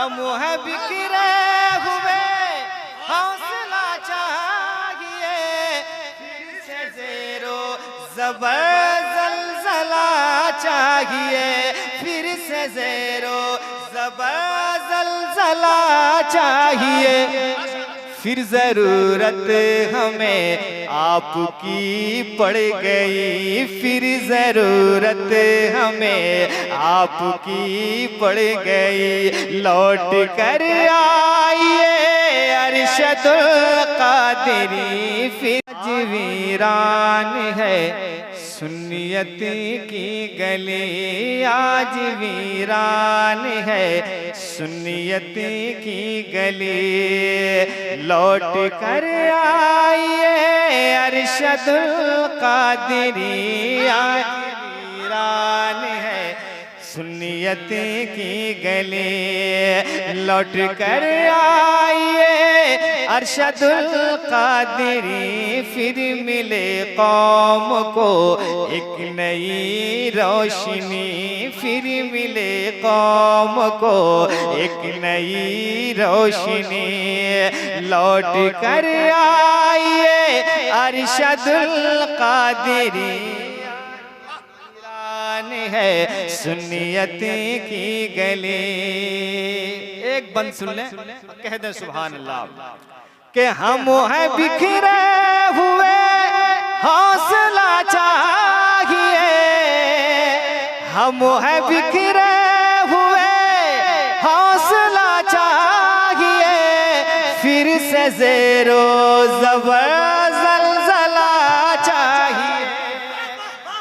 हम हैं बिखरे हुए, हौसला चाहिए, फिर से ज़ेरो ज़बर ज़लज़ला चाहिए, फिर से ज़ेरो ज़बर ज़लज़ला चाहिए। फिर ज़रूरत हमें आपकी पड़ गई, फिर ज़रूरत हमें आपकी पड़ गई। लौट कर आइए अरशदुल क़ादिरी, फिर वीरान है सुन्नियत की गली, आज वीरान है सुन्नियत की गली। लौट कर आइए अरशदुल क़ादिरी, आज वीरान है सुन्नियत की गली। लौट कर आइए अरशदुल क़ादिरी, फिर मिले कौम को एक नई रोशनी, फिर मिले कौम को एक नई रोशनी। लौट कर आइए अरशदुल क़ादिरी, है सुन्नियत की गली। एक बंद सुन ले, कह दे सुभान अल्लाह। कि हम हैं बिखरे हुए, हौसला चाहिए, हम हैं बिखरे हुए, हौसला चाहिए, फिर से ज़ेरो ज़बर ज़लज़ला चाहिए।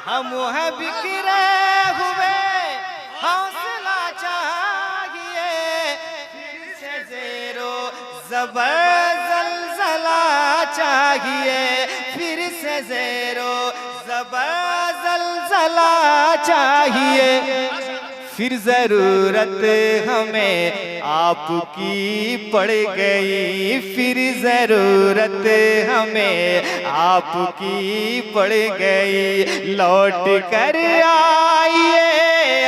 हम हैं बिखरे हुए, हौसला चाहिए, फिर से ज़ेरो ज़बर ज़लज़ला चाहिए, फिर से ज़ेरो ज़बर ज़लज़ला चाहिए। फिर ज़रूरत हमें आपकी पड़ गई, फिर ज़रूरत हमें आपकी पड़ गई। लौट कर आइए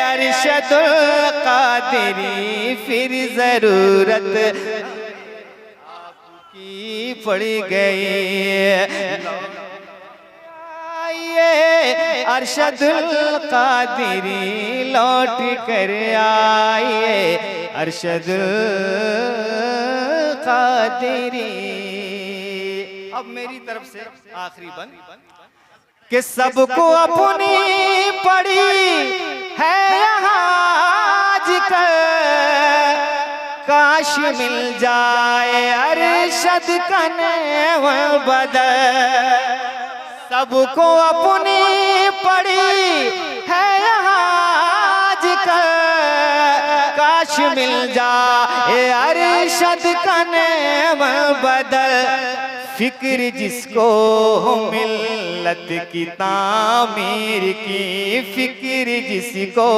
अरशदुल क़ादिरी, फिर ज़रूरत आपकी पड़ गई। अरशदुल क़ादिरी, लौट कर आइए अरशदुल क़ादिरी। अब मेरी तरफ से आखिरी बंद कि सबको अपनी पड़ी है यहाँ आजकल, काश मिल जाए अरशद का नेवा बदल। सबको अपनी पड़ी है यहाँ आजकल, काश मिल जाए अरशद का नेम बदल। फिक्र जिसको हो मिल्लत की तामीर की, फिक्र जिसको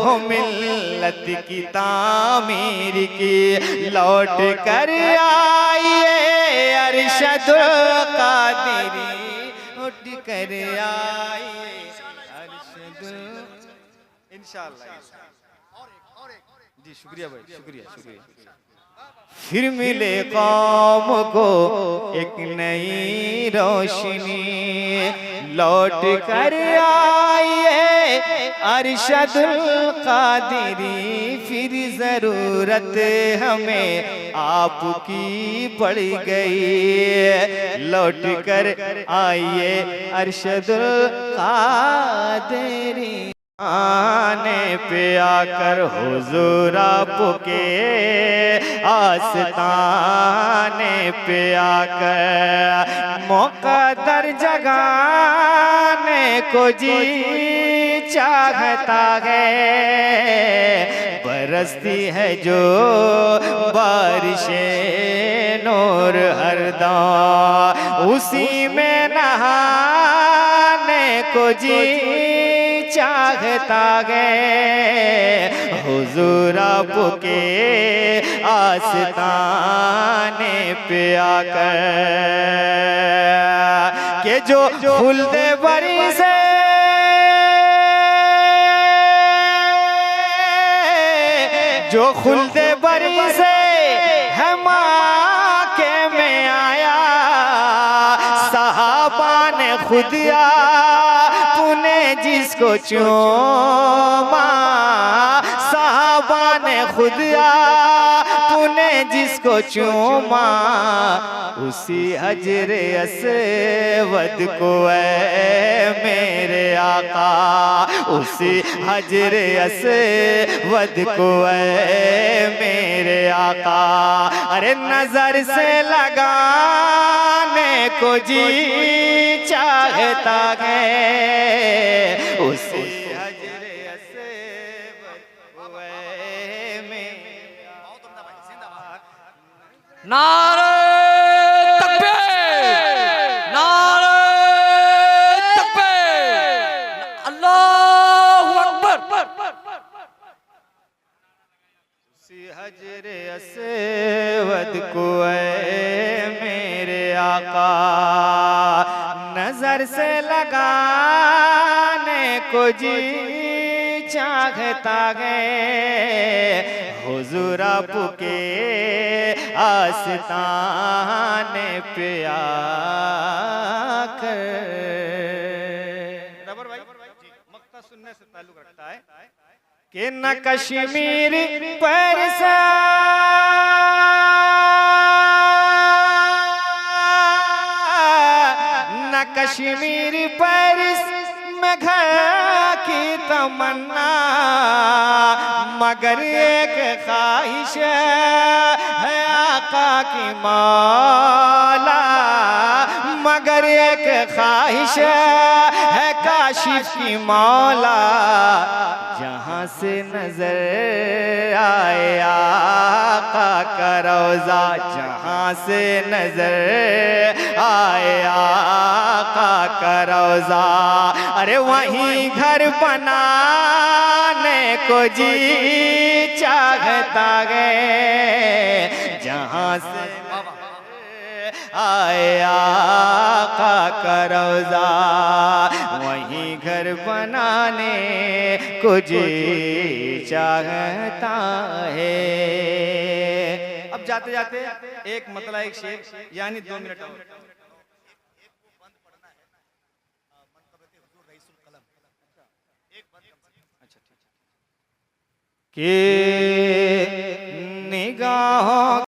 हो मिल्लत की तामीर की। लौट कर आइए अरशदुल क़ादिरी, लौट कर आइए अरशदुल। इंशाअल्लाह जी, शुक्रिया भाई, शुक्रिया शुक्रिया। फिर मिले कौम को एक नई रोशनी, लौट कर आइए अरशदुल क़ादिरी। फिर ज़रूरत हमें आपकी पड़ गई, लौट कर आइए अरशदुल क़ादिरी। आने पे आकर हुज़ूर आपके आस्ताने पे आकर, मुक़द्दर जगाने को जी चाहता है। बरसती है जो बारिशे नूर हरदम, उसी में नहाने को जी चाहता है। हुज़ूर आपके आस्ताने पे आकर, के जो फूल दे बरी से जो खुल्दे बरी से है माके में आया, सहाबा ने खुदिया तूने जिसको चूमा, सहाबा ने खुदिया तूने जिसको चूमा, उसी हजरे अस्वद को ऐ मेरे आका, उसी हजरे अस्वद को ऐ मेरे आका। अरे नजर से लगाने को जी चाहता है, उसी हजरे अस्वद को ऐ मेरे नारे तकबीर, नारे तकबीर, अल्लाहु अकबर। उसी हजरे अस्वद को ऐ मेरे आका, नजर से लगाने को जी चाहता है, हुजूर आपके आस्ताने पे आकर। रबर भाई मक्ता सुनने से ताल्लुक रखता है कि न कश्मीर पर न कश्मीर पर में घर की तमन्ना, मगर एक ख्वाहिश है आका की मौला, मगर एक ख्वाहिश है काशिफ की मौला, जहाँ से नजर आए आका का रोजा, जहाँ से नजर आए आका का रोजा, अरे वहीं घर बनाने को जी चाहता है, जहाँ से आए आका का रोजा, वहीं घर बनाने को जी चाहता है। अब जाते जाते एक मतलब एक शेर यानी 2 मिनट और के निगाहों